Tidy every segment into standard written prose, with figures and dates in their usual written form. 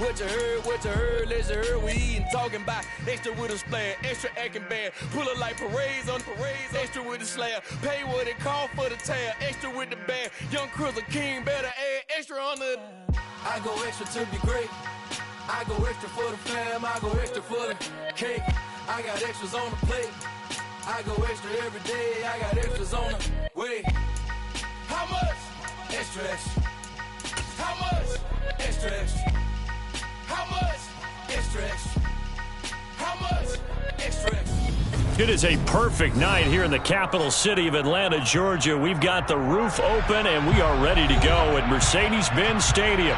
what you heard, let's you heard. We eatin', talking about extra with a splash, extra acting bad. Pull it like parades on parades, extra with the slab. Pay what it cost for the tab, extra with the bag. Young Cruz, a king, better add extra on the. I go extra to be great. I go extra for the fam, I go extra for the cake. I got extras on the plate. I go extra every day, I got extras on the way. How much? Extra, extra. How much? Extra, extra. How much? Extra, extra. How much? Extra, extra. It is a perfect night here in the capital city of Atlanta, Georgia. We've got the roof open and we are ready to go at Mercedes-Benz Stadium.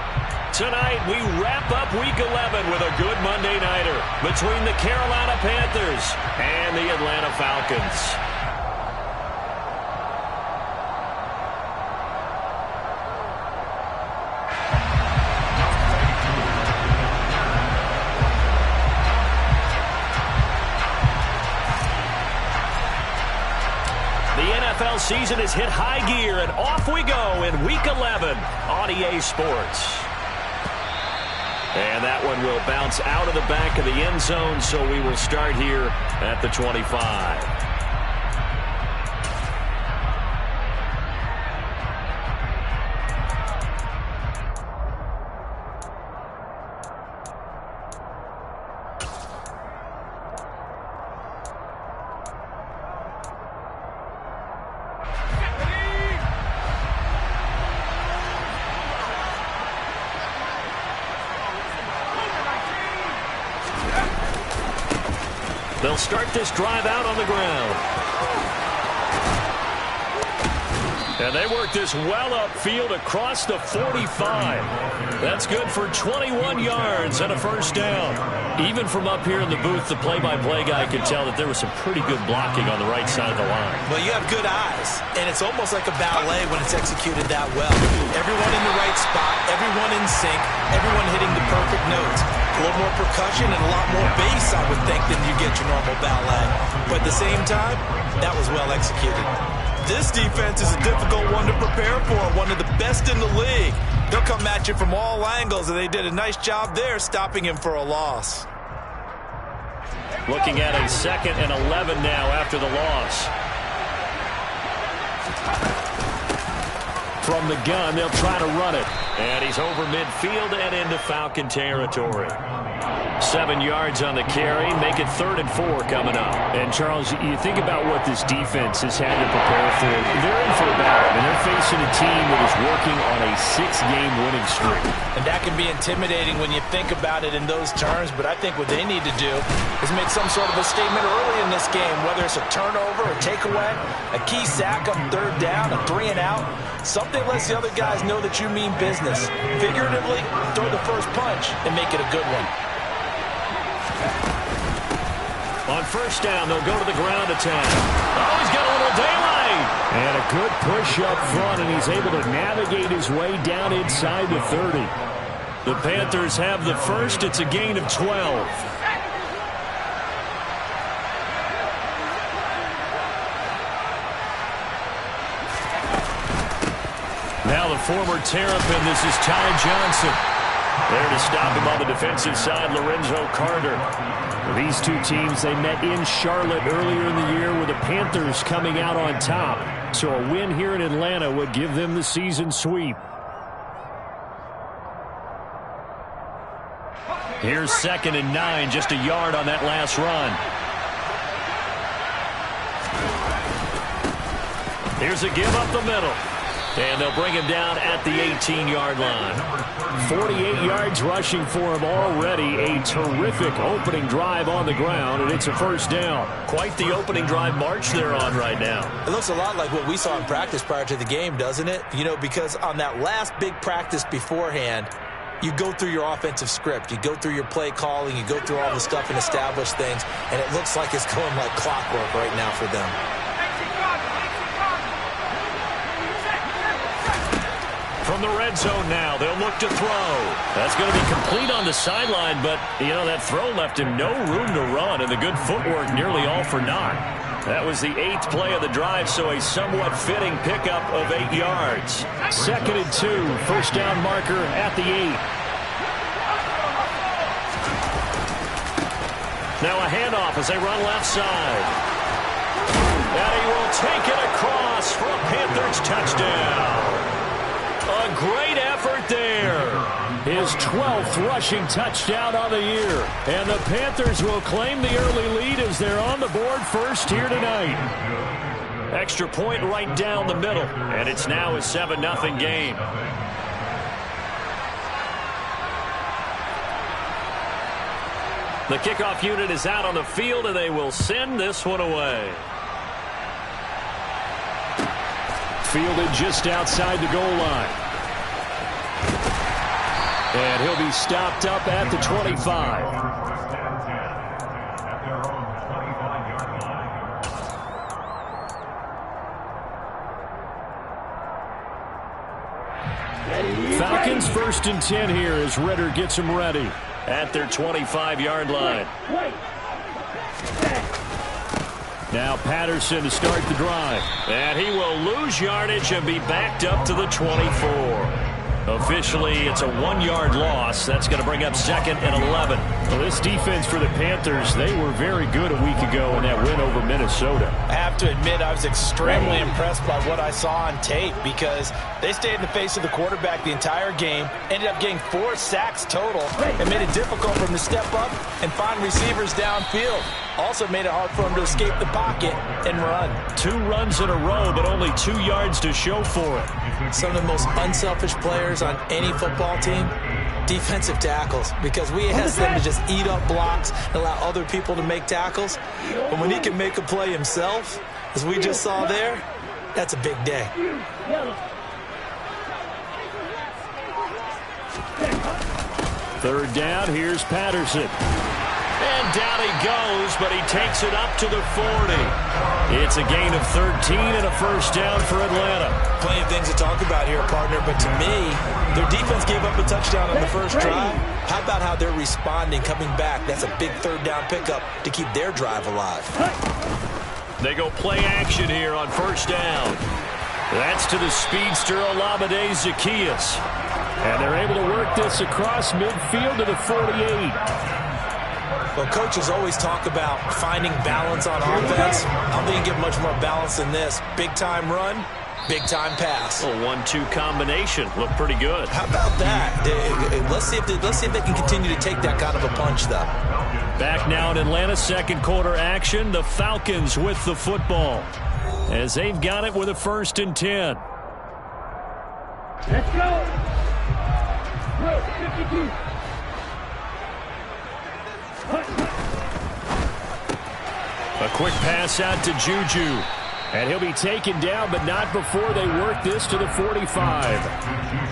Tonight, we wrap up Week 11 with a good Monday nighter between the Carolina Panthers and the Atlanta Falcons. The NFL season has hit high gear, and off we go in Week 11 on EA Sports. And that one will bounce out of the back of the end zone, so we will start here at the 25. They'll start this drive out on the ground. And they work this well upfield across the 45. That's good for 21 yards and a first down. Even from up here in the booth, the play-by-play guy could tell that there was some pretty good blocking on the right side of the line. Well, you have good eyes, and it's almost like a ballet when it's executed that well. Everyone in the right spot, everyone in sync, everyone hitting the perfect notes. A little more percussion and a lot more bass, I would think, than you get your normal ballet. But at the same time, that was well executed. This defense is a difficult one to prepare for, one of the best in the league. They'll come at you from all angles, and they did a nice job there stopping him for a loss. Looking at a 2nd and 11 now after the loss. From the gun, they'll try to run it. And he's over midfield and into Falcon territory. 7 yards on the carry. Make it 3rd and 4 coming up. And, Charles, you think about what this defense has had to prepare for. They're in for a battle, and they're facing a team that is working on a 6-game winning streak. And that can be intimidating when you think about it in those terms, but I think what they need to do is make some sort of a statement early in this game, whether it's a turnover, a takeaway, a key sack on 3rd down, a 3 and out. Something lets the other guys know that you mean business. Figuratively, throw the first punch and make it a good one. On 1st down, they'll go to the ground attack. Oh, he's got a little daylight. And a good push up front, and he's able to navigate his way down inside the 30. The Panthers have the first. It's a gain of 12. Now the former Terrapin, this is Ty Johnson. There to stop him on the defensive side, Lorenzo Carter. These two teams, they met in Charlotte earlier in the year with the Panthers coming out on top. So a win here in Atlanta would give them the season sweep. Here's 2nd and 9, just a yard on that last run. Here's a give up the middle. And they'll bring him down at the 18-yard line. 48 yards rushing for him already. A terrific opening drive on the ground, and it's a first down. Quite the opening drive march they're on right now. It looks a lot like what we saw in practice prior to the game, doesn't it? You know, because on that last big practice beforehand, you go through your offensive script. You go through your play calling. You go through all the stuff and establish things, and it looks like it's going like clockwork right now for them. From the red zone now, they'll look to throw. That's going to be complete on the sideline, but, you know, that throw left him no room to run, and the good footwork nearly all for naught. That was the 8th play of the drive, so a somewhat fitting pickup of 8 yards. 2nd and 2, first down marker at the 8. Now a handoff as they run left side. And he will take it across for a Panthers touchdown. A great effort there. His 12th rushing touchdown on the year. And the Panthers will claim the early lead as they're on the board first here tonight. Extra point right down the middle. And it's now a 7-0 game. The kickoff unit is out on the field, and they will send this one away. Fielded just outside the goal line. And he'll be stopped up at the 25. Falcons 1st and 10 here as Ritter gets them ready. At their 25-yard line. Now Patterson to start the drive. And he will lose yardage and be backed up to the 24. Officially, it's a 1-yard loss. That's going to bring up 2nd and 11. Well, this defense for the Panthers, they were very good a week ago in that win over Minnesota. I have to admit, I was extremely impressed by what I saw on tape because they stayed in the face of the quarterback the entire game, ended up getting 4 sacks total, and made it difficult for him to step up and find receivers downfield. Also made it hard for him to escape the pocket and run. 2 runs in a row, but only 2 yards to show for it. Some of the most unselfish players on any football team, defensive tackles, because we ask them to just eat up blocks and allow other people to make tackles. But when he can make a play himself, as we just saw there, that's a big day. Third down, here's Patterson. And down he goes, but he takes it up to the 40. It's a gain of 13 and a first down for Atlanta. Plenty of things to talk about here, partner, but to me, their defense gave up a touchdown on the first drive. How about how they're responding, coming back? That's a big third down pickup to keep their drive alive. They go play action here on first down. That's to the speedster Olamide Zaccheaus. And they're able to work this across midfield to the 48. Well, coaches always talk about finding balance on offense. I don't think you get much more balance than this. Big-time run, big-time pass. A 1-2 combination. Look pretty good. How about that? Let's see if they can continue to take that kind of a punch, though. Back now in Atlanta, second quarter action. The Falcons with the football as they've got it with a 1st and 10. Let's go. 52. A quick pass out to Juju. And he'll be taken down, but not before they work this to the 45.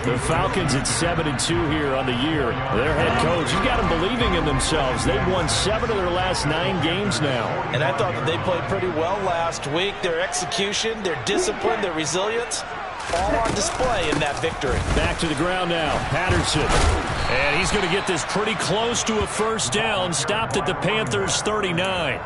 The Falcons at 7-2 here on the year. Their head coach, he's got them believing in themselves. They've won 7 of their last 9 games now. And I thought that they played pretty well last week. Their execution, their discipline, their resilience, all on display in that victory. Back to the ground now. Patterson. And he's going to get this pretty close to a first down. Stopped at the Panthers' 39.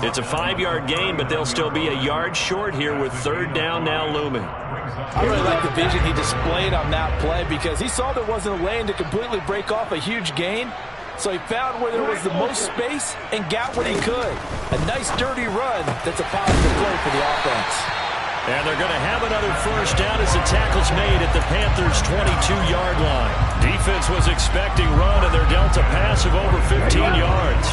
It's a 5-yard gain, but they'll still be a yard short here with third down now looming. I really like the vision he displayed on that play because he saw there wasn't a lane to completely break off a huge gain. So he found where there was the most space and got what he could. A nice dirty run that's a positive play for the offense. And they're going to have another first down as the tackle's made at the Panthers' 22-yard line. Defense was expecting run, and they're dealt a pass of over 15 yards.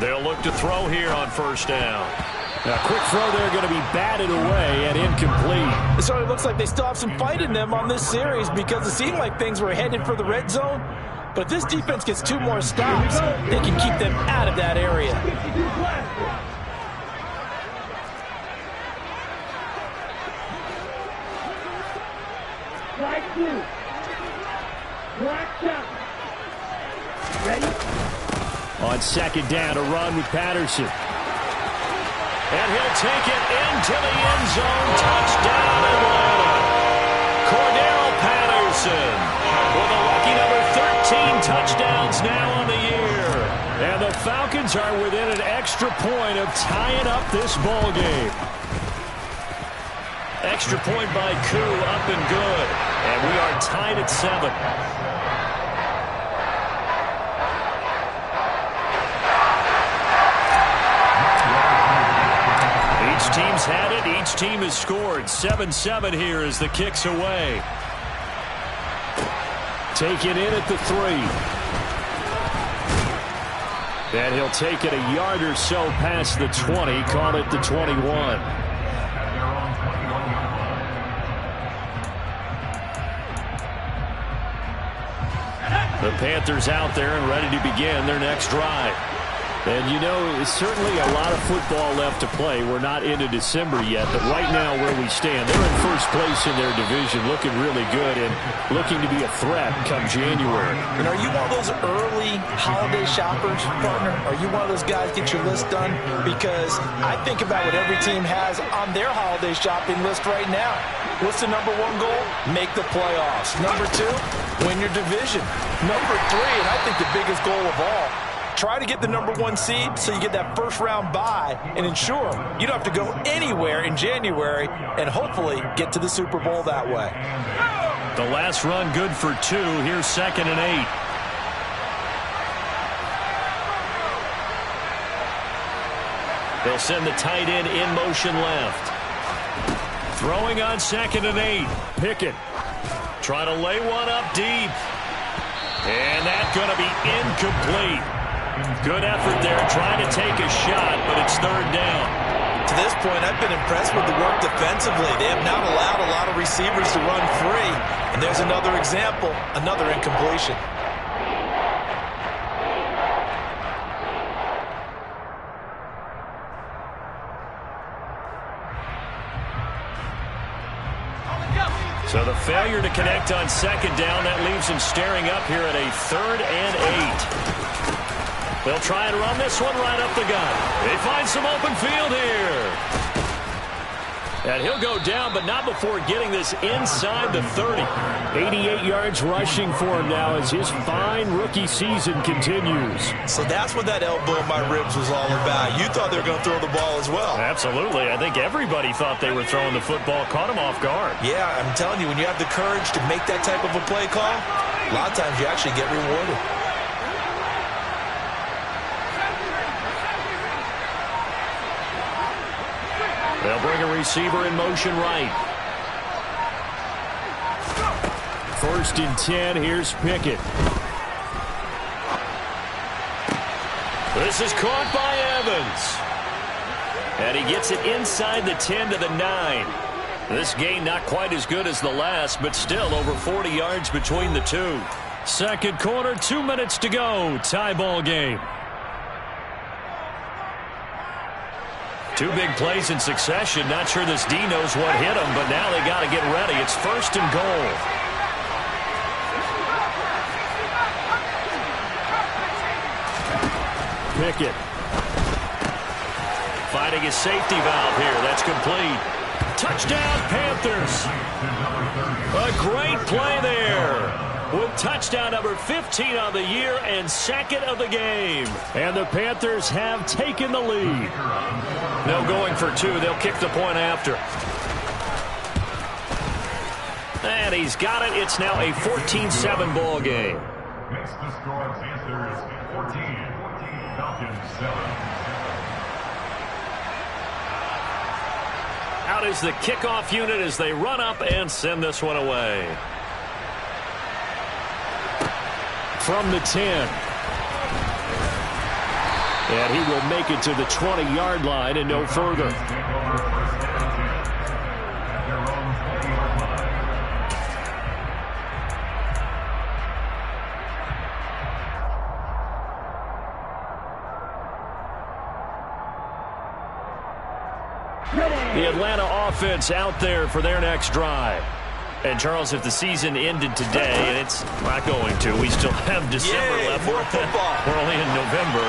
They'll look to throw here on first down. A quick throw there going to be batted away and incomplete. It certainly looks like they still have some fight in them on this series because it seemed like things were headed for the red zone. But if this defense gets 2 more stops, they can keep them out of that area. On second down, a run with Patterson. And he'll take it into the end zone. Touchdown, Atlanta. Cordell Patterson with a lucky number 13 touchdowns now on the year. And the Falcons are within an extra point of tying up this ball game. Extra point by Koo, up and good. And we are tied at 7. Each team's had it. Each team has scored. 7-7 here as the kick's away. Taken in at the 3. And he'll take it a yard or so past the 20. Call it the 21. The Panthers out there and ready to begin their next drive. And, you know, it's certainly a lot of football left to play. We're not into December yet, but right now where we stand, they're in first place in their division, looking really good and looking to be a threat come January. And are you one of those early holiday shoppers, partner? Are you one of those guys get your list done? Because I think about what every team has on their holiday shopping list right now. What's the number 1 goal? Make the playoffs. Number 2, win your division. Number 3, and I think the biggest goal of all, try to get the number 1 seed so you get that first-round bye and ensure you don't have to go anywhere in January and hopefully get to the Super Bowl that way. The last run good for 2. Here's 2nd and 8. They'll send the tight end in motion left. Throwing on 2nd and 8. Pickett trying to lay one up deep. And that's going to be incomplete. Good effort there trying to take a shot, but it's 3rd down. To this point, I've been impressed with the work defensively. They have not allowed a lot of receivers to run free. And there's another example, another incompletion. So the failure to connect on 2nd down, that leaves them staring up here at a 3rd and 8. They'll try and run this one right up the gut. They find some open field here. And he'll go down, but not before getting this inside the 30. 88 yards rushing for him now as his fine rookie season continues. So that's what that elbow in my ribs was all about. You thought they were going to throw the ball as well. Absolutely. I think everybody thought they were throwing the football, caught him off guard. Yeah, I'm telling you, when you have the courage to make that type of a play call, a lot of times you actually get rewarded. They'll bring a receiver in motion right. 1st and 10. Here's Pickett. This is caught by Evans. And he gets it inside the 10 to the 9. This gain not quite as good as the last, but still over 40 yards between the two. 2nd quarter, 2 minutes to go. Tie ball game. 2 big plays in succession. Not sure this D knows what hit him, but now they got to get ready. It's 1st and goal. Pickett finding his safety valve here. That's complete. Touchdown, Panthers. A great play there. With touchdown number 15 on the year and 2nd of the game. And the Panthers have taken the lead. No going for 2. They'll kick the point after. And he's got it. It's now a 14-7 ball game. Next to score, Panthers 14, Falcons 7. Out is the kickoff unit as they run up and send this one away. From the 10. And he will make it to the 20-yard line and no further. The Atlanta offense out there for their next drive. And, Charles, if the season ended today, and it's not going to, we still have December left. More football. We're only in November.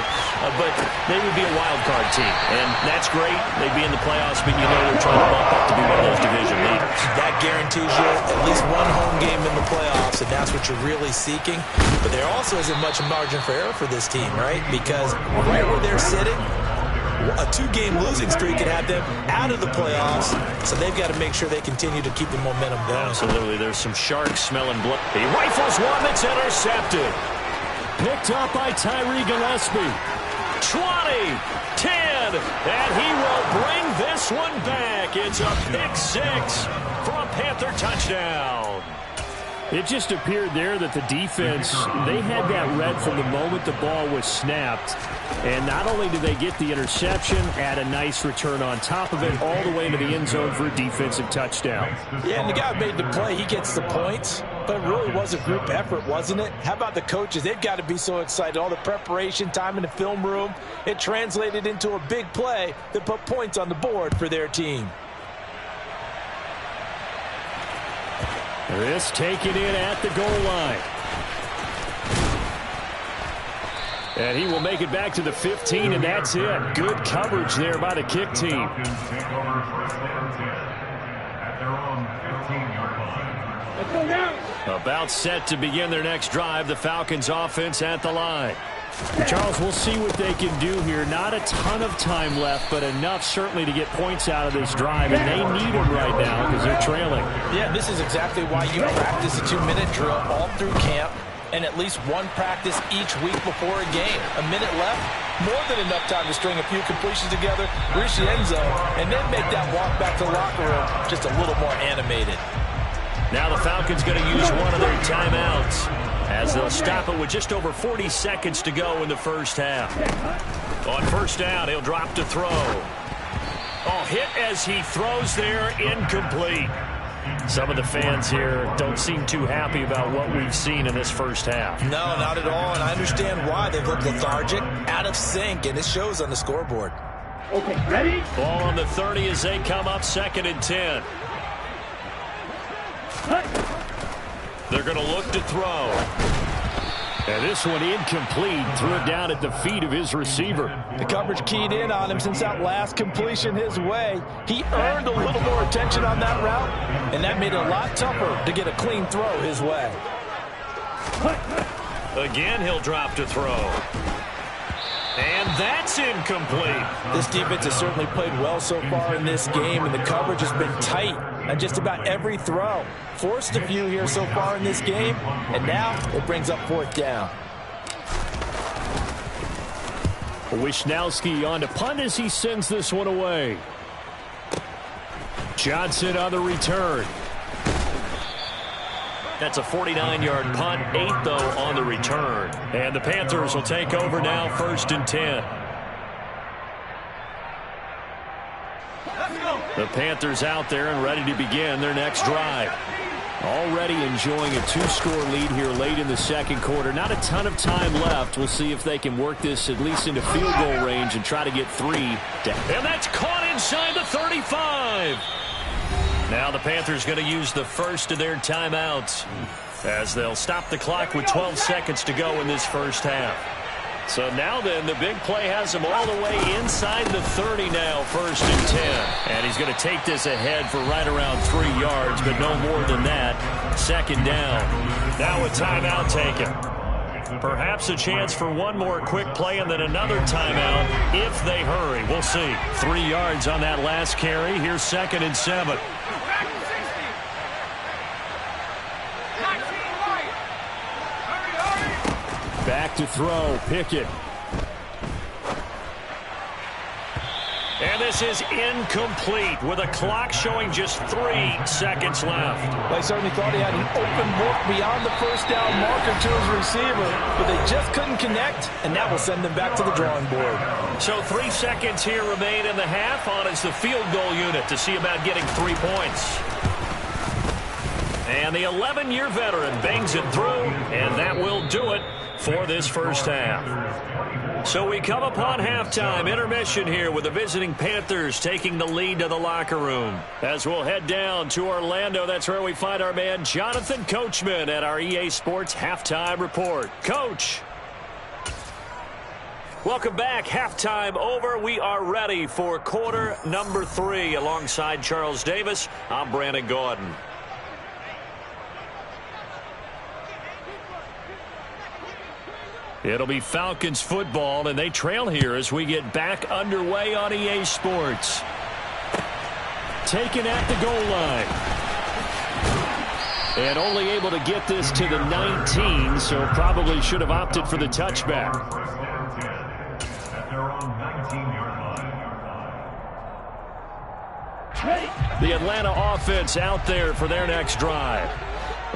But they would be a wild card team. And that's great. They'd be in the playoffs, but you know they're trying to bump up to be one of those division leaders. That guarantees you at least one home game in the playoffs, and that's what you're really seeking. But there also isn't much margin for error for this team, right? Because right where they're sitting, A 2-game losing streak could have them out of the playoffs, so they've got to make sure they continue to keep the momentum going. Absolutely. There's some sharks smelling blood. He rifles one that's intercepted. Picked up by Tyree Gillespie. 20, 10, and he will bring this one back. It's a pick six for a Panther touchdown. It just appeared there that the defense, they had that read from the moment the ball was snapped. And not only did they get the interception, add a nice return on top of it, all the way into the end zone for a defensive touchdown. Yeah, and the guy who made the play, he gets the points. But it really was a group effort, wasn't it? How about the coaches? They've got to be so excited. All the preparation, time in the film room, it translated into a big play that put points on the board for their team. This taken in at the goal line. And he will make it back to the 15, and that's it. Good coverage there by the kick team. About set to begin their next drive, the Falcons offense at the line. Charles, we'll see what they can do here. Not a ton of time left, but enough certainly to get points out of this drive, and they need them right now because they're trailing. Yeah, this is exactly why you practice a 2-minute drill all through camp and at least one practice each week before a game. A minute left, more than enough time to string a few completions together, reach the end zone, and then make that walk back to the locker room just a little more animated. Now the Falcons going to use one of their timeouts as they'll stop it with just over 40 seconds to go in the first half. On first down, he'll drop to throw. Oh, hit as he throws there, incomplete. Some of the fans here don't seem too happy about what we've seen in this first half. No, not at all, and I understand why. They've looked lethargic, out of sync, and it shows on the scoreboard. Okay, ready? Ball on the 30 as they come up 2nd and 10. They're going to look to throw. And this one incomplete. Threw it down at the feet of his receiver. The coverage keyed in on him since that last completion his way. He earned a little more attention on that route, and that made it a lot tougher to get a clean throw his way. Again, he'll drop to throw. And that's incomplete. This defense has certainly played well so far in this game, and the coverage has been tight on just about every throw. Forced a few here so far in this game, and now it brings up 4th down. Wisnowski on to punt as he sends this one away. Johnson on the return. That's a 49-yard punt, 8 though on the return. And the Panthers will take over now, 1st and 10. The Panthers out there and ready to begin their next drive. Already enjoying a 2-score lead here late in the second quarter. Not a ton of time left. We'll see if they can work this at least into field goal range and try to get 3. And that's caught inside the 35. Now the Panthers going to use the first of their timeouts as they'll stop the clock with 12 seconds to go in this first half. So now then, the big play has him all the way inside the 30 now, 1st and 10. And he's going to take this ahead for right around 3 yards, but no more than that. 2nd down. Now a timeout taken. Perhaps a chance for one more quick play and then another timeout if they hurry. We'll see. 3 yards on that last carry. Here's 2nd and 7. Back to throw. Pickett. And this is incomplete with a clock showing just 3 seconds left. They certainly thought he had an open look beyond the first down marker to his receiver, but they just couldn't connect, and that will send them back to the drawing board. So 3 seconds here remain in the half. On is the field goal unit to see about getting 3 points. And the 11-year veteran bangs it through, and that will do it for this first half. So we come upon halftime, intermission here with the visiting Panthers taking the lead to the locker room. As we'll head down to Orlando, that's where we find our man Jonathan Coachman at our EA Sports Halftime Report. Coach. Welcome back. Halftime over. We are ready for quarter number 3. Alongside Charles Davis, I'm Brandon Gordon. It'll be Falcons football, and they trail here as we get back underway on EA Sports. Taken at the goal line. And only able to get this to the 19, so probably should have opted for the touchback. First down 10 at their own 19-yard line. The Atlanta offense out there for their next drive.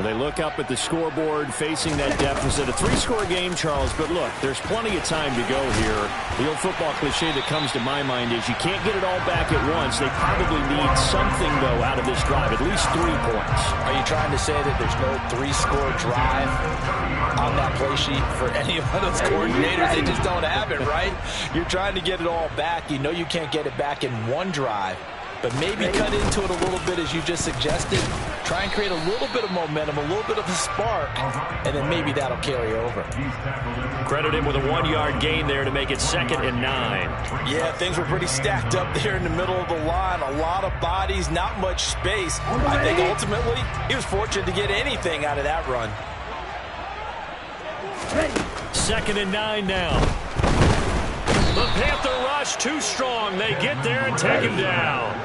They look up at the scoreboard facing that deficit. A 3-score game, Charles, but look, there's plenty of time to go here. The old football cliche that comes to my mind is you can't get it all back at once. They probably need something, though, out of this drive, at least 3 points. Are you trying to say that there's no 3-score drive on that play sheet for any of those coordinators? They just don't have it, right? You're trying to get it all back. You know you can't get it back in one drive. But maybe cut into it a little bit, as you just suggested. Try and create a little bit of momentum, a little bit of a spark, and then maybe that'll carry over. Credit him with a 1-yard gain there to make it 2nd and 9. Yeah, things were pretty stacked up there in the middle of the line. A lot of bodies, not much space. I think ultimately he was fortunate to get anything out of that run. 2nd and 9 now. The Panther rush too strong. They get there and take him down.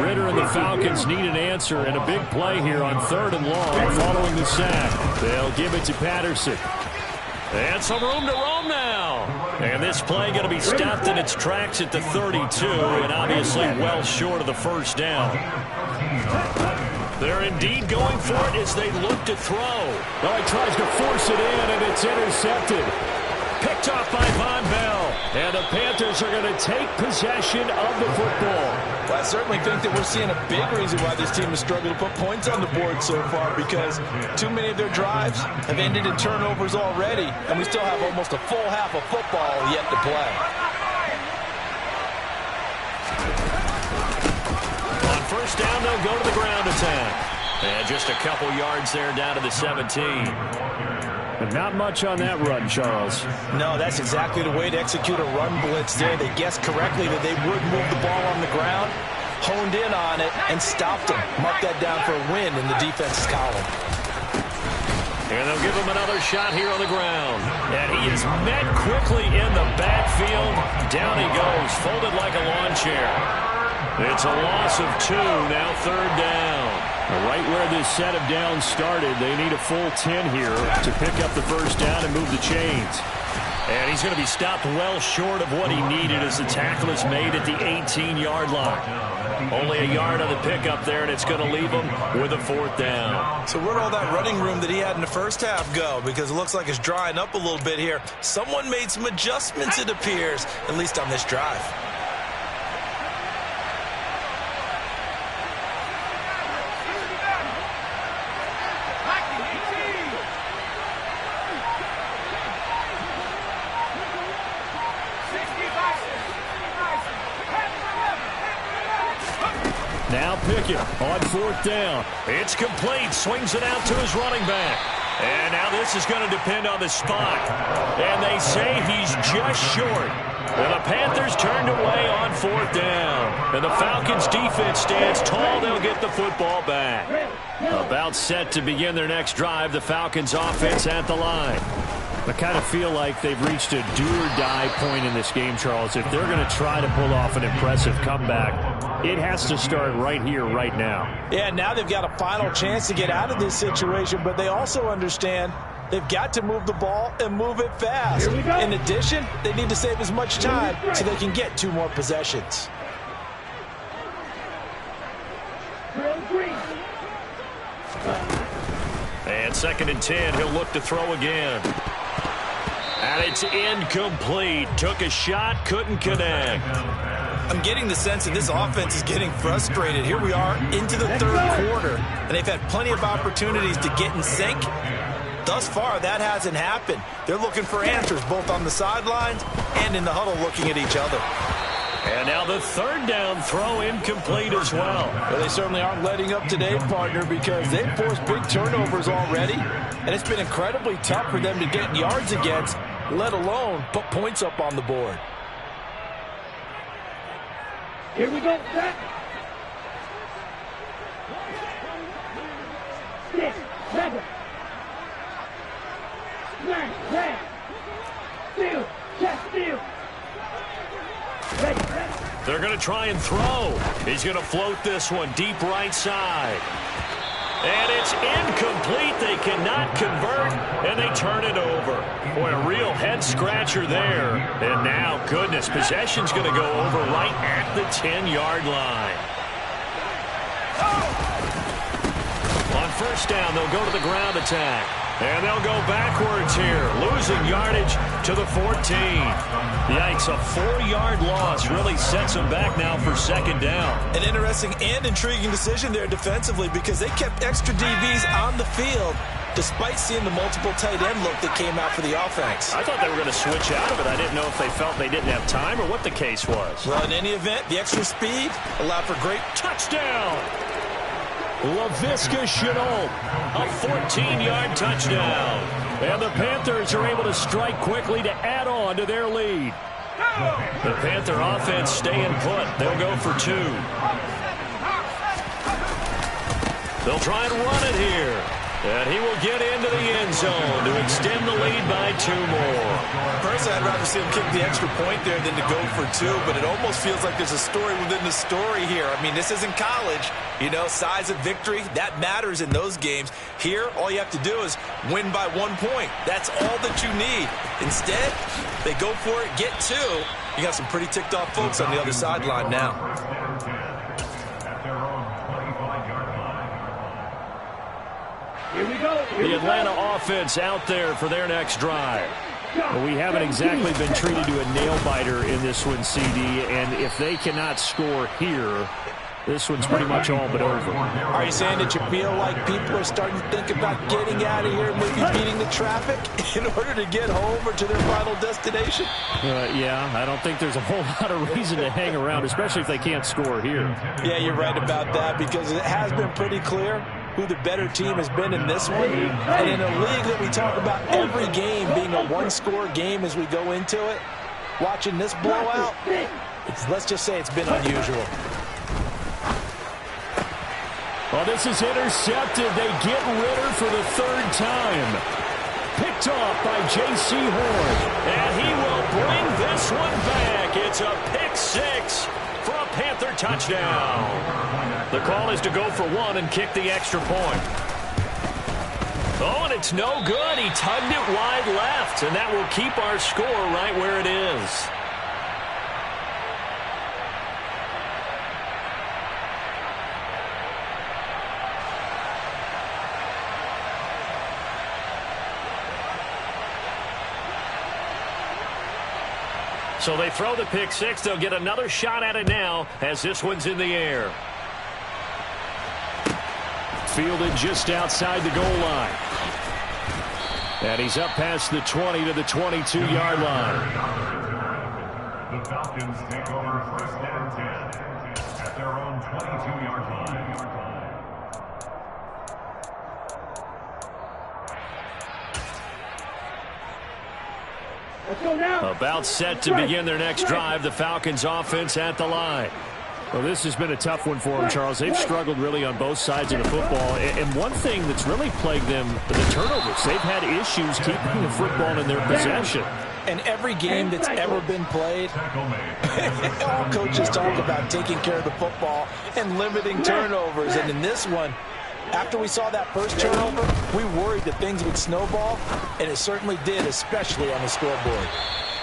Ritter and the Falcons need an answer, and a big play here on 3rd and long following the sack. They'll give it to Patterson. And some room to roam now. And this play going to be stopped in its tracks at the 32, and obviously well short of the first down. They're indeed going for it as they look to throw. Oh, he tries to force it in, and it's intercepted. Picked off by Von Bell. And the Panthers are going to take possession of the football. Well, I certainly think that we're seeing a big reason why this team has struggled to put points on the board so far, because too many of their drives have ended in turnovers already, and we still have almost a full half of football yet to play. On first down, they'll go to the ground attack. And just a couple yards there down to the 17. But not much on that run, Charles. No, that's exactly the way to execute a run blitz there. They guessed correctly that they would move the ball on the ground, honed in on it, and stopped them. Mark that down for a win in the defense's column. And they'll give him another shot here on the ground. And he is met quickly in the backfield. Down he goes, folded like a lawn chair. It's a loss of 2, now 3rd down. Right where this set of downs started, they need a full 10 here to pick up the first down and move the chains. And he's going to be stopped well short of what he needed as the tackle is made at the 18-yard line. Only a yard on the pickup there, and it's going to leave him with a 4th down. So where'd all that running room that he had in the first half go? Because it looks like it's drying up a little bit here. Someone made some adjustments, it appears, at least on this drive. Now Pickett on 4th down. It's complete. Swings it out to his running back. And now this is going to depend on the spot. And they say he's just short. And the Panthers turned away on 4th down. And the Falcons defense stands tall. They'll get the football back. About set to begin their next drive. The Falcons offense at the line. I kind of feel like they've reached a do-or-die point in this game, Charles. If they're going to try to pull off an impressive comeback, it has to start right here, right now. Yeah, now they've got a final chance to get out of this situation, but they also understand they've got to move the ball and move it fast. In addition, they need to save as much time so they can get 2 more possessions. And 2nd and 10, he'll look to throw again. And it's incomplete. Took a shot, couldn't connect. I'm getting the sense that this offense is getting frustrated. Here we are into the 3rd quarter, and they've had plenty of opportunities to get in sync. Thus far, that hasn't happened. They're looking for answers both on the sidelines and in the huddle looking at each other. And now the 3rd down throw incomplete as well. Well, they certainly aren't letting up today, partner, because they've forced big turnovers already, and it's been incredibly tough for them to get yards against, let alone put points up on the board. Here we go, set. 6, 7, 9, 10. to try and throw. He's going to float this one deep right side. And it's incomplete. They cannot convert, and they turn it over. Boy, a real head-scratcher there. And now, goodness, possession's going to go over right at the 10-yard line. On first down, they'll go to the ground attack. And they'll go backwards here, losing yardage to the 14. Yikes, a 4-yard loss really sets them back now for second down. An interesting and intriguing decision there defensively because they kept extra DBs on the field despite seeing the multiple tight end look that came out for the offense. I thought they were going to switch out of it. I didn't know if they felt they didn't have time or what the case was. Well, in any event, the extra speed allowed for great touchdown. LaVisca Chenault, a 14-yard touchdown. And the Panthers are able to strike quickly to add on to their lead. The Panther offense staying put. They'll go for 2. They'll try and run it here. And he will get into the end zone to extend the lead by 2 more. Personally, I'd rather see him kick the extra point there than to go for 2, but it almost feels like there's a story within the story here. I mean, this isn't college. You know, size of victory, that matters in those games. Here, all you have to do is win by 1 point. That's all that you need. Instead, they go for it, get 2. You got some pretty ticked off folks on the other sideline now. Here we go. The Atlanta offense out there for their next drive. Well, we haven't exactly been treated to a nail-biter in this one, CD, and if they cannot score here, this one's pretty much all but over. Are you saying that you feel like people are starting to think about getting out of here, maybe beating the traffic in order to get home or to their final destination? Yeah, I don't think there's a whole lot of reason to hang around, especially if they can't score here. Yeah, you're right about that because it has been pretty clear who the better team has been in this one. And in a league that we talk about every game being a one-score game as we go into it, watching this blowout, let's just say it's been unusual. Well, this is intercepted. They get Ritter for the 3rd time. Picked off by J.C. Horn. And he will bring this one back. It's a pick 6 for a Panther touchdown. The call is to go for 1 and kick the extra point. Oh, and it's no good. He tugged it wide left, and that will keep our score right where it is. So they throw the pick 6. They'll get another shot at it now as this one's in the air. Fielded just outside the goal line. And he's up past the 20 to the 22-yard line. The Falcons take over 1st and 10 at their own 22-yard line. Let's go now. About set to begin their next drive. The Falcons offense at the line. Well, this has been a tough one for them, Charles. They've struggled really on both sides of the football. And one thing that's really plagued them, the turnovers. They've had issues keeping the football in their possession. And every game that's ever been played, all coaches talk about taking care of the football and limiting turnovers. And in this one, after we saw that first turnover, we worried that things would snowball, and it certainly did, especially on the scoreboard.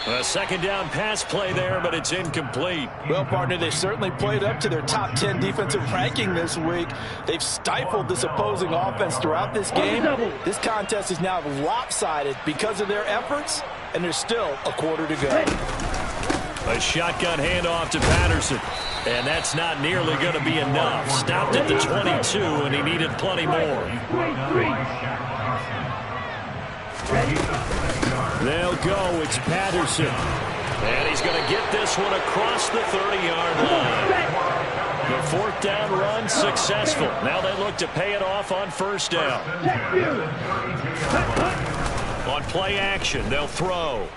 A 2nd down pass play there, but it's incomplete. Well, partner, they certainly played up to their top 10 defensive ranking this week. They've stifled this opposing offense throughout this game. This contest is now lopsided because of their efforts, and there's still a quarter to go. A shotgun handoff to Patterson. And that's not nearly going to be enough. Stopped at the 22, and he needed plenty more. They'll go. It's Patterson. And he's going to get this one across the 30-yard line. The 4th down run successful. Now they look to pay it off on 1st down. On play action, they'll throw.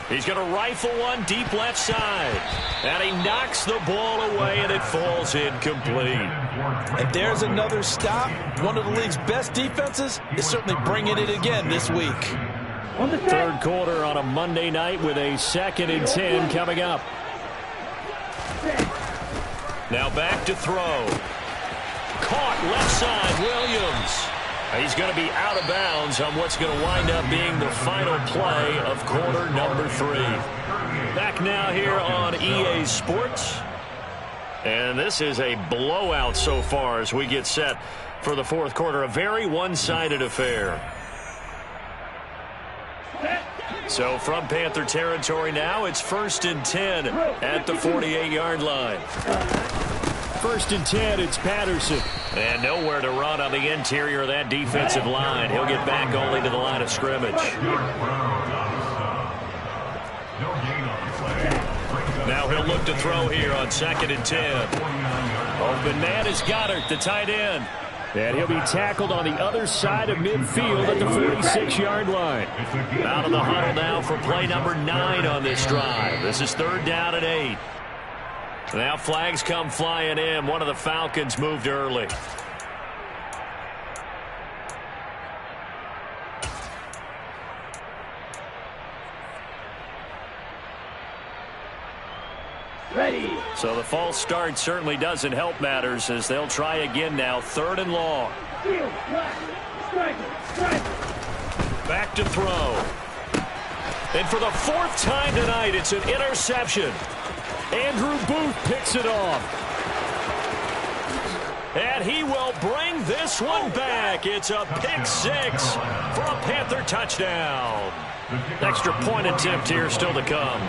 He's going to rifle one deep left side. And he knocks the ball away, and it falls incomplete. And there's another stop. One of the league's best defenses is certainly bringing it again this week. 3rd quarter on a Monday night with a 2nd and 10 coming up. Now back to throw. Caught left side, Williams. He's going to be out of bounds on what's going to wind up being the final play of quarter number 3. Back now here on EA Sports. And this is a blowout so far as we get set for the fourth quarter. A very one-sided affair. So from Panther territory now, it's 1st and 10 at the 48-yard line. 1st and 10, it's Patterson. And nowhere to run on the interior of that defensive line. He'll get back only to the line of scrimmage. Now he'll look to throw here on 2nd and 10. Open man is Goddard, the tight end. And he'll be tackled on the other side of midfield at the 46-yard line. Out of the huddle now for play number 9 on this drive. This is 3rd down and 8. Now flags come flying in. One of the Falcons moved early. Ready. So the false start certainly doesn't help matters as they'll try again now. 3rd and long. Field, striker. Back to throw. And for the 4th time tonight, it's an interception. Andrew Booth picks it off. And he will bring this one back. It's a pick 6 for a Panther touchdown. Extra point attempt here still to come.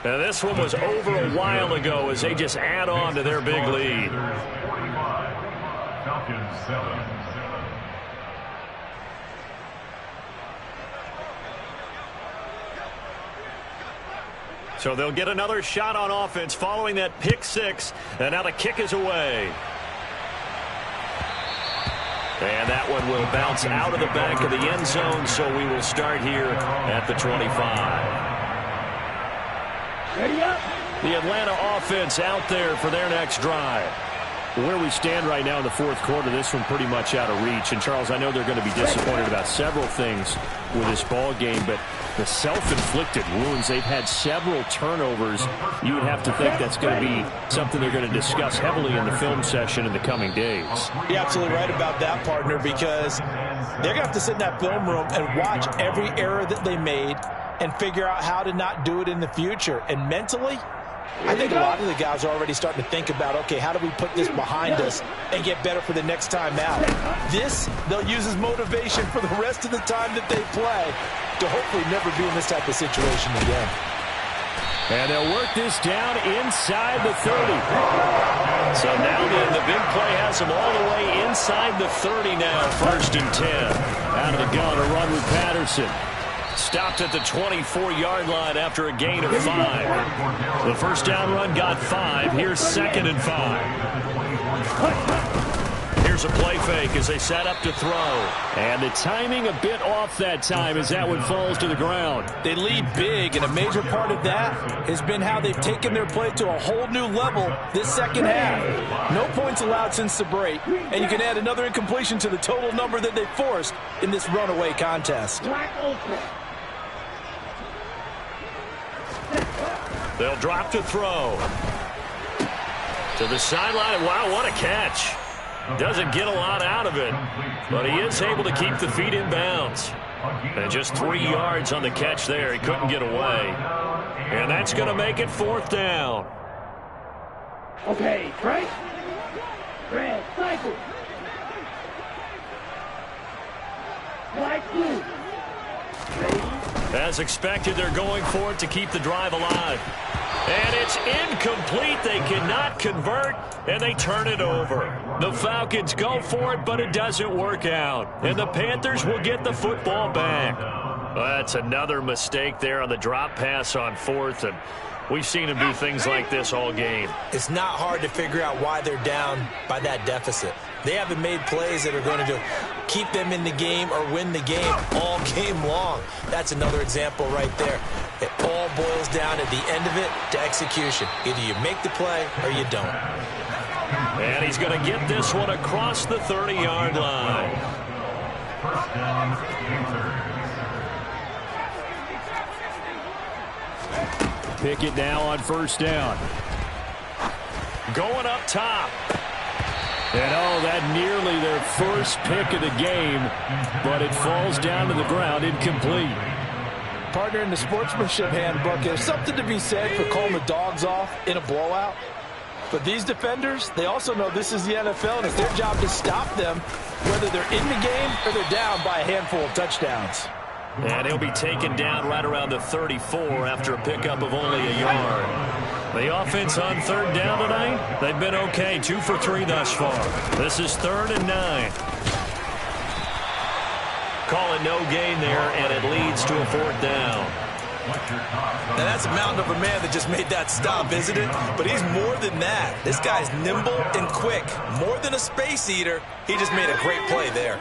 Now this one was over a while ago as they just add on to their big lead. Falcons 7. So they'll get another shot on offense following that pick 6. And now the kick is away. And that one will bounce out of the back of the end zone. So we will start here at the 25. Ready up. The Atlanta offense out there for their next drive. Where we stand right now in the fourth quarter, this one pretty much out of reach. And, Charles, I know they're going to be disappointed about several things with this ball game, but the self-inflicted wounds, they've had several turnovers. You would have to think that's going to be something they're going to discuss heavily in the film session in the coming days. You're absolutely right about that, partner, because they're going to have to sit in that film room and watch every error that they made and figure out how to not do it in the future. And mentally, I think a lot of the guys are already starting to think about, okay, how do we put this behind us and get better for the next time out? This, they'll use as motivation for the rest of the time that they play to hopefully never be in this type of situation again. And they'll work this down inside the 30. So now the big play has them all the way inside the 30 now. 1st and 10. Out of the gun, a run with Patterson. Stopped at the 24-yard line after a gain of 5. The first down run got 5. Here's 2nd and 5. Here's a play fake as they set up to throw. And the timing a bit off that time as that one falls to the ground. They lead big, and a major part of that has been how they've taken their play to a whole new level this second half. No points allowed since the break, and you can add another incompletion to the total number that they forced in this runaway contest. They'll drop to throw. To the sideline. Wow, what a catch. Doesn't get a lot out of it, but he is able to keep the feet in bounds. And just 3 yards on the catch there. He couldn't get away. And that's going to make it 4th down. Okay, right? Red, cycle. White, blue. Ready? As expected, they're going for it to keep the drive alive. And it's incomplete. They cannot convert, and they turn it over. The Falcons go for it, but it doesn't work out. And the Panthers will get the football back. That's another mistake there on the drop pass on 4th, and we've seen them do things like this all game. It's not hard to figure out why they're down by that deficit. They haven't made plays that are going to keep them in the game or win the game all game long. That's another example right there. It all boils down at the end of it to execution. Either you make the play or you don't. And he's going to get this one across the 30-yard line. First down, Panthers. Pickett now on first down. Going up top. And that nearly their first pick of the game, but it falls down to the ground incomplete. Partner, in the sportsmanship handbook, there's something to be said for calling the dogs off in a blowout. But these defenders, they also know this is the NFL, and it's their job to stop them, whether they're in the game or they're down by a handful of touchdowns. And he'll be taken down right around the 34 after a pickup of only a yard. The offense on third down tonight, they've been okay, 2 for 3 thus far. This is 3rd and 9. Call it no gain there, and it leads to a 4th down. Now that's a mountain of a man that just made that stop, isn't it? But he's more than that. This guy's nimble and quick. More than a space eater, he just made a great play there.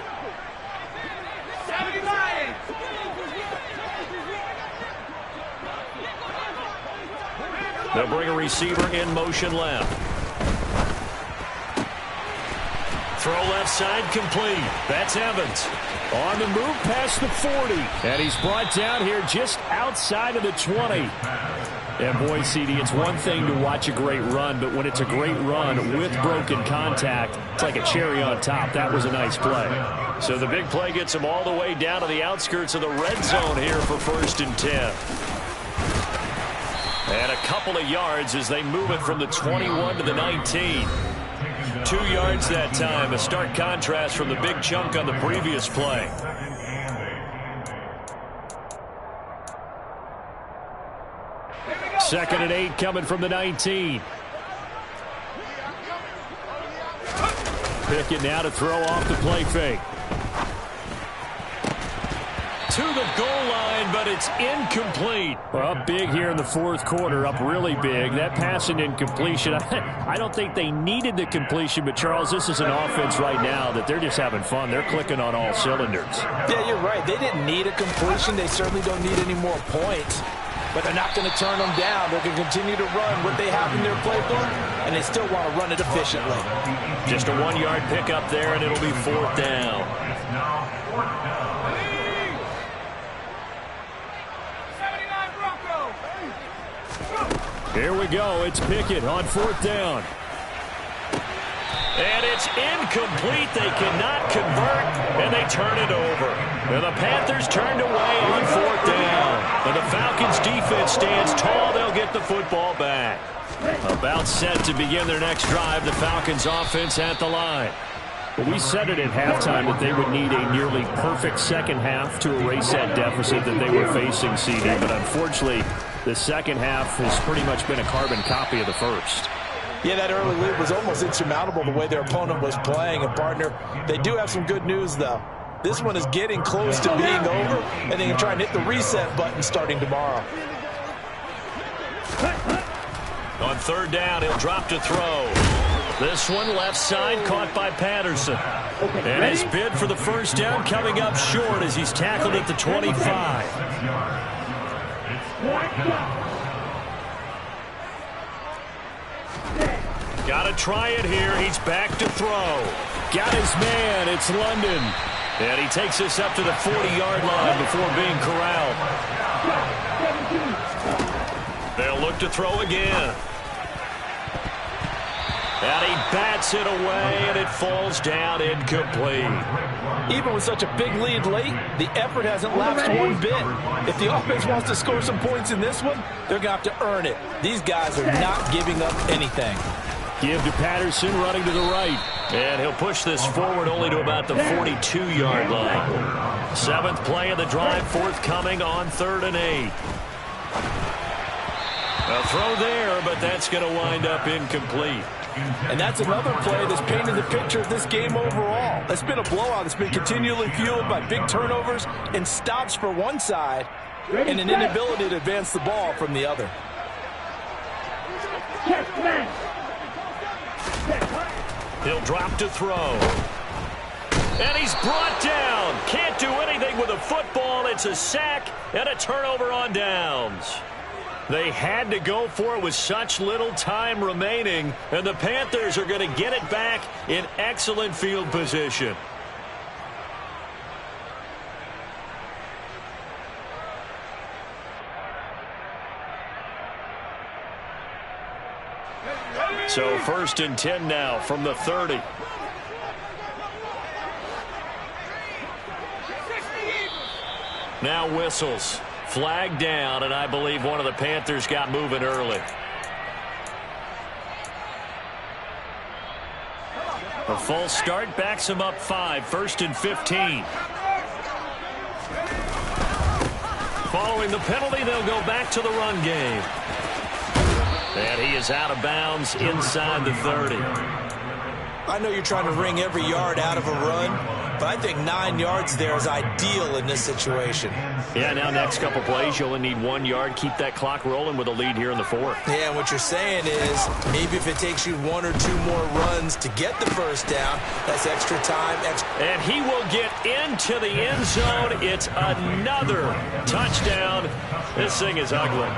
They'll bring a receiver in motion left. Throw left side complete. That's Evans. On the move past the 40. And he's brought down here just outside of the 20. And boy, CD, it's one thing to watch a great run, but when it's a great run with broken contact, it's like a cherry on top. That was a nice play. So the big play gets him all the way down to the outskirts of the red zone here for 1st and 10. And a couple of yards as they move it from the 21 to the 19. 2 yards that time, a stark contrast from the big chunk on the previous play. Second and 8 coming from the 19. Pickett now to throw off the play fake. To the goal line, but it's incomplete. Well, up big here in the 4th quarter, up really big. That pass and incompletion, I don't think they needed the completion, but Charles, this is an offense right now that they're just having fun. They're clicking on all cylinders. Yeah, you're right. They didn't need a completion. They certainly don't need any more points. But they're not going to turn them down. They're going to continue to run what they have in their playbook, and they still want to run it efficiently. Just a 1-yard pickup there, and it'll be 4th down. Here we go. It's Pickett on 4th down. And it's incomplete. They cannot convert, and they turn it over. And the Panthers turned away on 4th down. And the Falcons' defense stands tall. They'll get the football back. About set to begin their next drive. The Falcons' offense at the line. But we said it at halftime that they would need a nearly perfect second half to erase that deficit that they were facing, CD. But unfortunately, the second half has pretty much been a carbon copy of the first. Yeah, that early lead was almost insurmountable the way their opponent was playing. And, partner, they do have some good news, though. This one is getting close to being over, and they can try and hit the reset button starting tomorrow. On 3rd down, he'll drop to throw. This one left side caught by Patterson. And his bid for the first down coming up short as he's tackled at the 25. Got to try it here. He's back to throw. Got his man. It's London. And he takes us up to the 40-yard line before being corralled. They'll look to throw again. And he bats it away, and it falls down incomplete. Even with such a big lead late, the effort hasn't lapsed one bit. If the offense wants to score some points in this one, they're going to have to earn it. These guys are not giving up anything. Give to Patterson running to the right. And he'll push this forward only to about the 42-yard line. 7th play of the drive, forthcoming on 3rd and 8. A throw there, but that's going to wind up incomplete. And that's another play that's painted the picture of this game overall. It's been a blowout. It's been continually fueled by big turnovers and stops for one side and an inability to advance the ball from the other. He'll drop to throw. And he's brought down. Can't do anything with a football. It's a sack and a turnover on downs. They had to go for it with such little time remaining, and the Panthers are going to get it back in excellent field position. So 1st and 10 now from the 30. Now whistles. Flag down, and I believe one of the Panthers got moving early. A false start backs him up 5. 1st and 15. Following the penalty, they'll go back to the run game. And he is out of bounds inside the 30. I know you're trying to wring every yard out of a run, but I think 9 yards there is ideal in this situation. Yeah, now next couple plays, you only need 1 yard. Keep that clock rolling with a lead here in the 4th. Yeah, and what you're saying is maybe if it takes you 1 or 2 more runs to get the first down, that's extra time. And he will get into the end zone. It's another touchdown. This thing is ugly.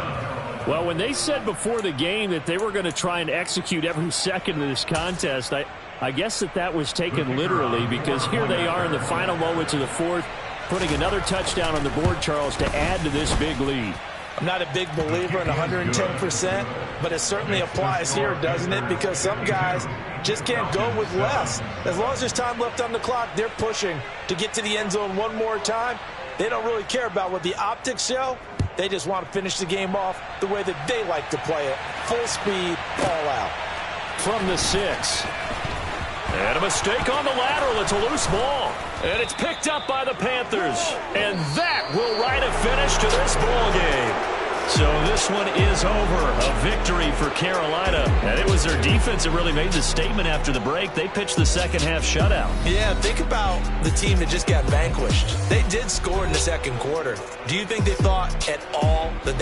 Well, when they said before the game that they were going to try and execute every second of this contest, I guess that was taken literally, because here they are in the final moments of the 4th, putting another touchdown on the board, Charles, to add to this big lead. I'm not a big believer in 110%, but it certainly applies here, doesn't it? Because some guys just can't go with less. As long as there's time left on the clock, they're pushing to get to the end zone one more time. They don't really care about what the optics show. They just want to finish the game off the way that they like to play it. Full speed, all out. From the 6. And a mistake on the lateral. It's a loose ball. And it's picked up by the Panthers. And that will write a finish to this ball game. So this one is over. A victory for Carolina. And it was their defense that really made the statement after the break. They pitched the second half shutout. Yeah, think about the team that just got vanquished. They did score in the second quarter. Do you think they thought at all that